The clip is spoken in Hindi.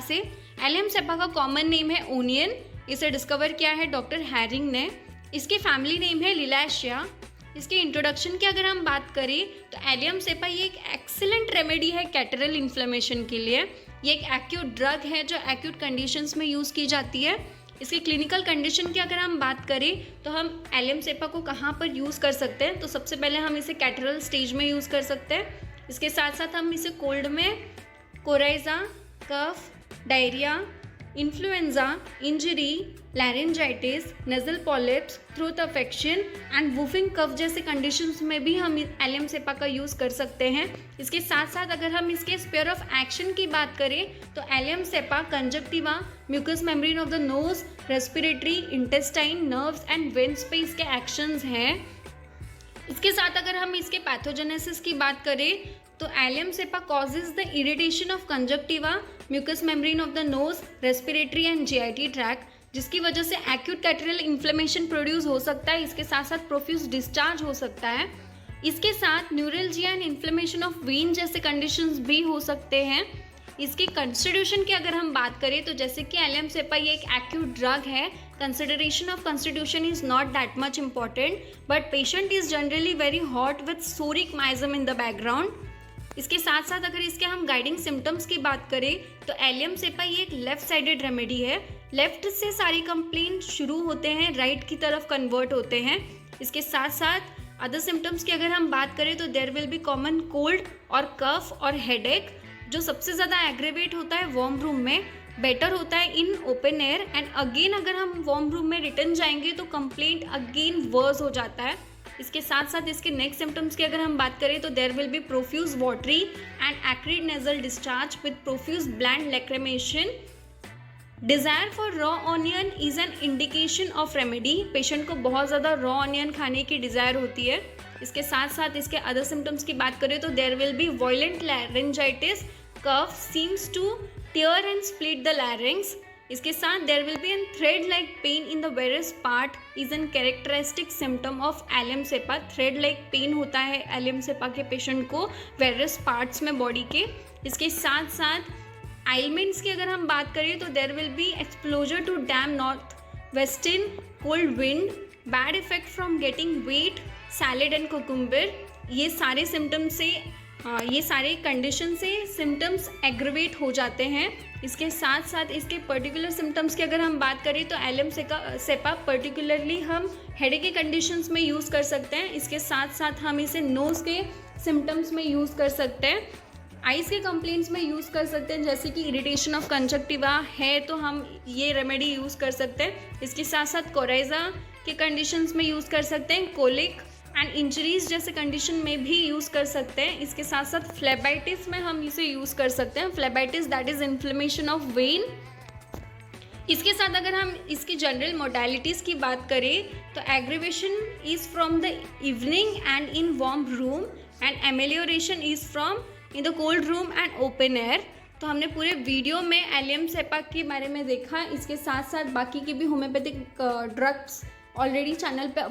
से। एलियम सेपा का कॉमन नेम है ओनियन। इसे डिस्कवर किया है डॉक्टर हैरिंग ने। इसकी फैमिली नेम है लिलाशिया। इसके इंट्रोडक्शन की अगर हम बात करें तो एलियम सेपा ये एक एक्सीलेंट रेमेडी है कैटरल इन्फ्लेमेशन के लिए। ये एक एक्यूट ड्रग है जो एक्यूट कंडीशंस में यूज़ की जाती है। इसकी क्लिनिकल कंडीशन की अगर हम बात करें तो हम एलियम सेपा को कहाँ पर यूज़ कर सकते हैं, तो सबसे पहले हम इसे कैटरल स्टेज में यूज़ कर सकते हैं। इसके साथ साथ हम इसे कोल्ड में coryza, cough, diarrhoea, influenza, injury, laryngitis, nasal polyps, throat affection and whooping cough जैसे कंडीशंस में भी हम एलियम सेपा का यूज़ कर सकते हैं। इसके साथ साथ अगर हम इसके स्फीयर ऑफ एक्शन की बात करें तो allium cepa conjunctiva, mucous membrane of the nose, respiratory, intestine, nerves and vein space के एक्शंस हैं। इसके साथ अगर हम इसके पैथोजेनेसिस की बात करें तो allium cepa causes the irritation of conjunctiva, mucous membrane of the nose, respiratory and GIT tract, जिसकी वजह से एक्यूट कैटरल इन्फ्लेमेशन प्रोड्यूस हो सकता है। इसके साथ साथ प्रोफ्यूज डिस्चार्ज हो सकता है। इसके साथ neuralgia and inflammation of when जैसे कंडीशंस भी हो सकते हैं। इसकी कंस्टिट्यूशन की अगर हम बात करें तो जैसे कि एलियम सेपा ये एक एक्यूट ड्रग है, consideration of constitution is not that much important, but patient is generally very hot with सोरिक miasm in the background. इसके साथ साथ अगर इसके हम गाइडिंग सिम्टम्स की बात करें तो एलियम सेपा ये एक लेफ्ट साइडेड रेमेडी है। लेफ्ट से सारी कंप्लेंट शुरू होते हैं, राइट की तरफ कन्वर्ट होते हैं। इसके साथ साथ अदर सिम्टम्स की अगर हम बात करें तो there will be common cold और कफ और हेडेक, जो सबसे ज़्यादा एग्रेवेट होता है वार्म रूम में, बेटर होता है in open air. And again अगर हम वार्म रूम में रिटर्न जाएंगे तो कंप्लेंट अगेन वर्स हो जाता है। इसके साथ साथ इसके नेक्स्ट सिम्टम्स की अगर हम बात करें तो there will be profuse watery and acrid nasal discharge with profuse bland lacrimation. Desire for raw onion is an indication of remedy. Patient को बहुत ज़्यादा रॉ ऑनियन खाने की डिज़ायर होती है। इसके साथ साथ इसके अदर सिम्टम्स की बात करें तो there will be violent laryngitis, cough seems to tear and split the larynx. इसके साथ there will be an thread like pain in the various part is an characteristic symptom of allium cepa. Thread like pain होता है एलियम सेपा के पेशेंट को वेरियस पार्ट्स में बॉडी के। इसके साथ साथ आइलमेंट्स की अगर हम बात करें तो there will be exposure to damp north western cold wind, bad effect from getting wet, salad and cucumber. ये सारे सिम्टम्स से ये सारे कंडीशन से सिम्टम्स एग्रवेट हो जाते हैं। इसके साथ साथ इसके पर्टिकुलर सिम्टम्स की अगर हम बात करें तो एलियम सेपा पर्टिकुलरली हम हेडेक के कंडीशंस में यूज़ कर सकते हैं। इसके साथ साथ हम इसे नोज़ के सिम्टम्स में यूज़ कर सकते हैं, आइज़ के कंप्लेंट्स में यूज़ कर सकते हैं, जैसे कि इरिटेशन ऑफ कंजक्टिवा है तो हम ये रेमेडी यूज़ कर सकते हैं। इसके साथ साथ कोराइजा के कंडीशंस में यूज़ कर सकते हैं, कोलिक एंड इंजरीज जैसे कंडीशन में भी यूज़ कर सकते हैं। इसके साथ साथ फ्लेबाइटिस में हम इसे यूज़ कर सकते हैं। Phlebitis that is inflammation of when. इसके साथ अगर हम इसकी जनरल मोडालिटीज़ की बात करें तो aggravation is from the evening and in warm room and एमेलियोरेशन is from in the cold room and open air. तो हमने पूरे वीडियो में एलियम सेपा के बारे में देखा। इसके साथ साथ बाकी की भी होम्योपैथिक ड्रग्स ऑलरेडी चैनल पे